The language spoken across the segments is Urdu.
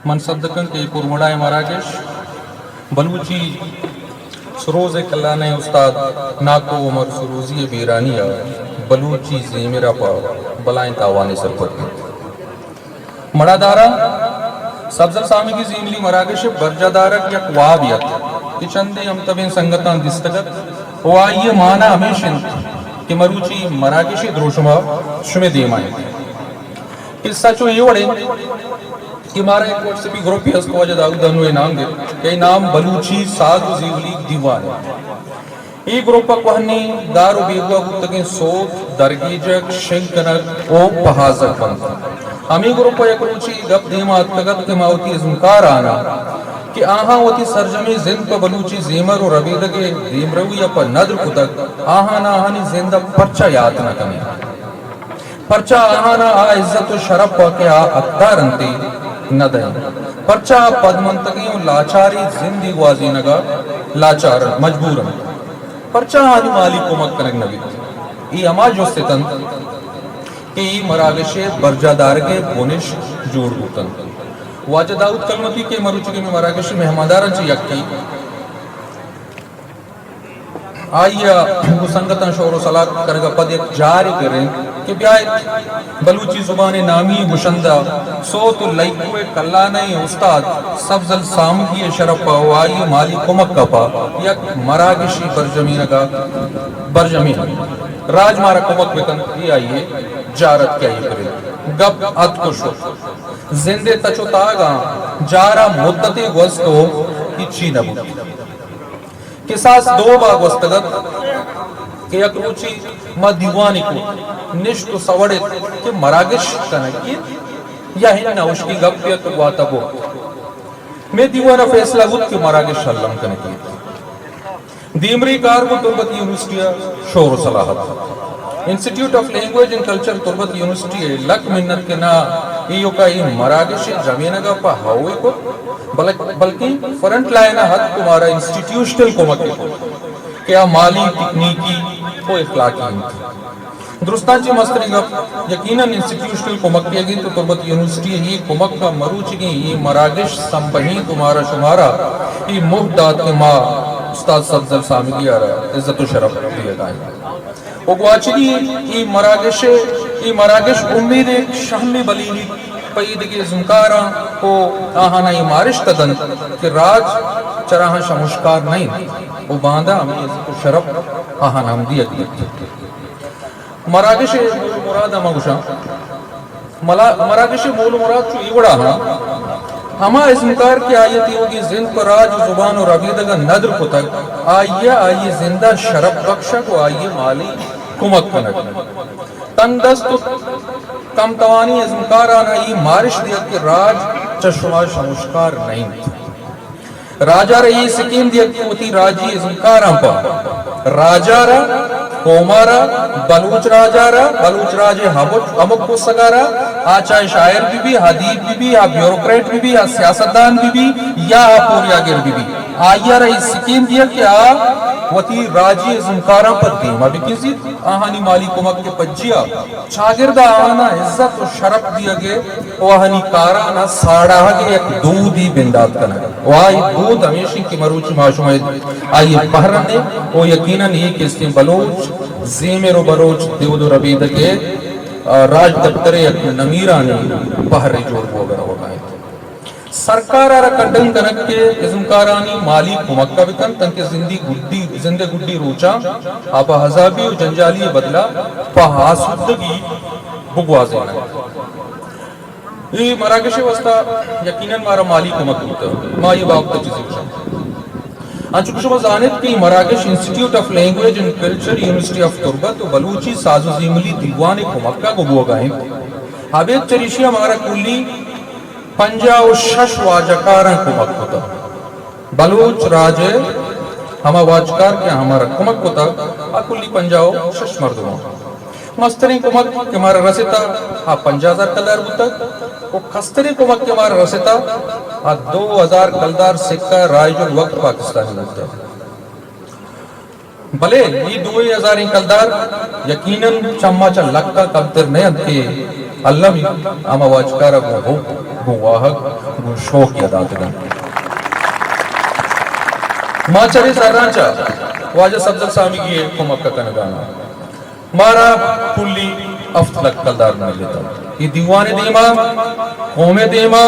من صدقن کے پرمڑائے مراکش بلوچی سروز کلانے استاد ناکو عمر سروزی بیرانی بلوچی زیمیرہ پا بلائیں تاوانے سرپت مڑا دارا سبزر سامی کی زیملی مراکش برجہ دارک یک وابیت کہ چندے ہم تبین سنگتان دستگت وہ آئیے مانا ہمیشن کہ مروچی مراکشی دروشما شمی دیمائیں قصہ چو یہ وڑے کہ ہمارا ایک وقت سے بھی گروپی اس کو وجہ داود دنوے نام دے کہ نام بلوچی ساز و زیولی دیوان یہ گروپا کوہنی دارو بیگوا گتگیں سوت درگیجک شنکنک او پہازک بند ہمیں گروپا یک روچی گپ دیمات کگت کے ماوتی ازمکار آنا کہ آہاں وتی سرجمی زند پا بلوچی زیمر و ربیدگے دیمروی پا ندر کتک آہاں نا آہانی زندہ پرچا یاد نہ کنے پرچا آہاں نا آ عزت و شرف پا کے آ اقدار انتی نہ دیں پرچا پدمنتگیوں لاچاری زندی گوازی نگا لاچار مجبورن پرچا آنی مالی کمک کنگ نبی ای اما جو ستن کہ ای مراگش برجہ دارگے بونش جوڑ بوتن واجہ داود کلمتی کے مروچگی میں مراگش مہماندارن چی یکی آئیا سنگتن شور و صلاح کرگا پد ایک جاری کریں کہ بیائے بلوچی زبان نامی گشندہ صوت لائکوے کلانے استاد سبزل سامگی شرف پا آئیے مالی کمک کا پا یک مراگشی برجمین کا برجمین راج مارا کمک بکن یہ آئیے جارت کیا یہ کرے گب ات کو شو زندے تچو تاگا جارا مدت گوستو اچھی نبو قصاص دو باگ وستگت کہ یک روچی ما دیوانی کو نشت و سوڑت کہ مراگش کنگی یا ہی نوشکی گپ پیت واتا بو میں دیوانا فیصلہ بود کہ مراگش اللہ کنگی دیمری کار کو تربت یونیورسٹی شور و صلاحت institute of language and culture Turbat university لک منت کے نا ایو کا ای مراگش زمینگا پا ہوئی کو بلکہ فرنٹ لائن حد تمہارا انسٹیٹیوشنل کو مکے کو کیا مالی تکنیکی کو اخلاقی انتی درستان چی مستری گا یقیناً انسٹیٹیوشنل کو مکے گی تو تربت یونیورسٹی ہی کو مکہ مروچ گی یہ مراگش سمبہی تمہارا شمارا یہ محداد کے ماں استاد سبزل سامگی آ رہا عزت و شرف دیا گائیں وہ گواچگی یہ مراگش امید ایک شہمی بلیلی پیدگی زمکارا کو آہانا یہ مارش تدن کہ راج چراہاں شمشکار نہیں وہ باندھا ہمیں عزت و شرف آہانا ہم دیا گیا مراگش مول مراد ہما گشا مراگش مول مراد چو ایوڑا ہاں ہما ازمکار کی آیتی ہوگی زند پر راج زبان و ربیدگا ندر کو تک آئیے زندہ شرف بخشا کو آئیے مالی کمک کنک تندست کم توانی ازمکار آنا یہ مارش دیا کہ راج چشمہ شمشکار نہیں راجہ را یہ سکیم دیا کہ ہوتی راجی ازمکار آن پا راجہ را کومارا بلوچ راجہ را بلوچ راجے ہمک کو سگارا آچائے شاعر بھی حدیب بھی بیوروکریٹ بھی سیاستدان بھی یا پوریا گر بھی آئیہ را یہ سکیم دیا کہ وتی راجی ازمکارا پر دیما بھی کسی آہانی مالی کمک کے پجیا چاگردہ آنا عزت و شرف دیا گے آہانی کارانا ساڑا گے ایک دودی بندات کنا گا آئی دود ہمیشی کی مروچی معاشمہ آئی پہرنے وہ یقیناً یہ کہ اس کے بلوچ زیمر و بلوچ دیود و ربید کے راج دفترے ایک نمیرانی پہرے جوڑ ہوگا ہوگا ہے سرکارہ را کٹن کنک کے ازمکارانی مالی کمکہ بکن تنکہ زندے گڈی روچا آپا حضابی و جنجالی بدلا پا حاسدگی بگوازے نہ یہ مراکش وستا یقیناً مارا مالی کمک ہوتا ہے ما یہ باقتا چیزی کشا انچو شما زانت کی مراکش institute of language and culture university of تربت و بلوچی ساز و زیملی دیوان کمکہ کو بوگائیں حابیت چریشی ہمارا کلی پنجا و شش واجکاران کمک ہوتا بلوچ راجے ہما واجکار کیا ہمارا کمک ہوتا کلی پنجا و شش مردموں مستری کمک کے ہمارا رسیتا 50,000 کلدار ہوتا وہ کستری کمک کے ہمارا رسیتا 2,000 کلدار سکہ رائج الوقت پاکستانی ہوتا بلے یہ 2,000 کلدار یقیناً چمّا چا لگتا کبتر نہیں کے اللہ بھی ہما واجکارا کو ہو گو واحق گو شوق یادات گن ما چرے سرانچا واجہ سبزل سامی کی کمک کا کنگانا مارا کلی افت کلدار نہ لیتا یہ دیوانے دیما قوم دیما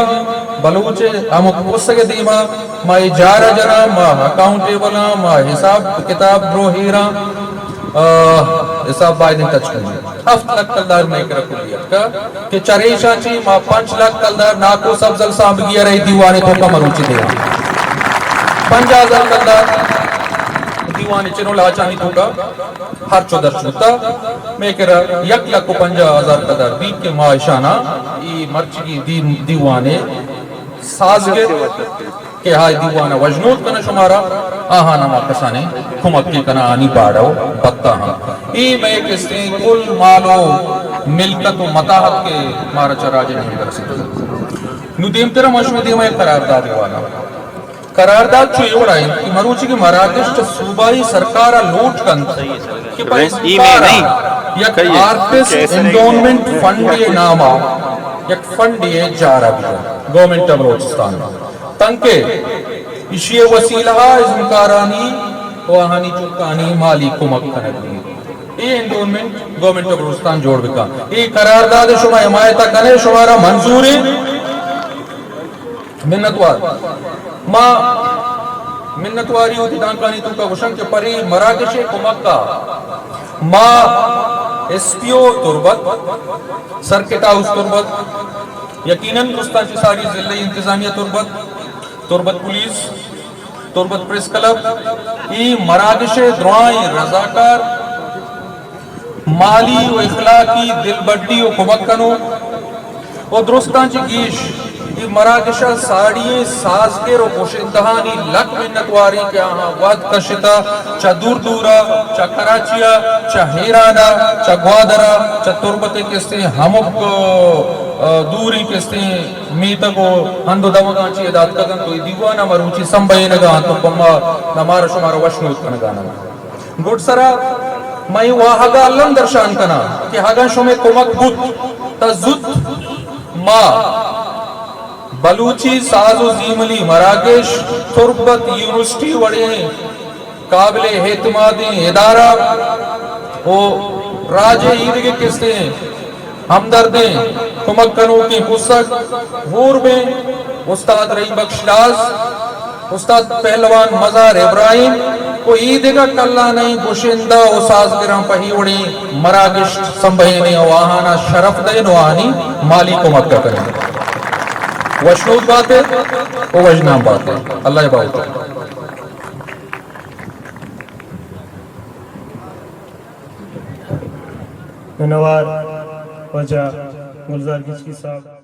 بلوچ امک پسک دیما ما اجارہ جنا ما اکاؤنٹیبلا ما حساب کتاب برو ہیرا حساب بائی دن ٹچ کرنے افت کلدار میں کرا کلیت کا کہ چرے شانچی ما 5 لاکھ کلدار ناکو سبزل سامی گیا رہی دیوانے تو کا مروچی دیا 50,000 کلدار دیوانے چنو لاچانی تو کا ہر چودر چھوتا میں کہہ رہا 1,50,000 قدر بیت کے معاشانہ یہ مرچی دیوانے سازگر کہ ہائی دیوانا وجنود کنا شمارا آہا نما کسانے کھمک کے کنا آنی باڑاو بطا ہاں ای میں کستے کل مالو ملکت و مطاحت کے مارا چراجے نہیں کر سکتے نو دیم تیرا مشوی دیما ایک قرارداد دیوانا قرارداد چھو یہ وڑائیں کہ مروچی کی مراکش چا صوبائی سرکارہ لوٹ کن کہ پاس پارا یک آرٹسٹ انڈونمنٹ فنڈ یہ ناما یک فنڈ یہ جارہ بھی گورنمنٹ بلوچستان تنکے اسی وسیلہ ازمکارانی واہانی چکانی مالی کمک کنگی یہ انڈونمنٹ گورنمنٹ بلوچستان جوڑ بکا یہ قرارداد شما حمایتہ کنے شمارا منظوری منتوار ما منتواری ہوتی دانکانی تو کا وشن کے پری مراکش کمکہ ما ایس پی او تربت سرکٹ ہاؤس تربت یقیناً دوستان چی ساری ضلعی انتظامیہ تربت پولیس تربت پریس کلب ای مراکش دعائیں رضاکار مالی و اخلاقی دل بڑی و کمکنو و درستان چی گیش یہ مراکشہ ساڑیے سازگر و پوشندہانی لک منتواری کے آہاں واد کشتا چا دور دورا چا کراچیا چا ہیرانا چا گوادرا چا تربت کستے ہمک دوری کستے میتا کو ہندو دمگان چی اداد کگن تو دیوانا مروچی سنبھائی نگان تو پما نمارا شمارا وشنوت کنگانا گوڑ سرا میں واہگا اللہ درشان کنا کہ ہگا شمیں کمک بود تا زد ما بلوچی ساز و زیملی مراکش تربت یونیورسٹی وڑے قابل اعتمادی ادارہ وہ راجے عیدگی کستے ہمدردیں کمکنوں کی پسک غور میں استاد رئی بخش لاز استاد پہلوان مزار ابراہیم کو عیدگا کلا نہیں گوشندہ و سازگران پہی وڑی مراکش سنبھینے واہانا شرف دے نوانی مالی کمکہ کریں وشنود بات ہے وہ وجنام بات ہے اللہ عبادت ہے منوار وجہ گلزار کچھ کی صاحب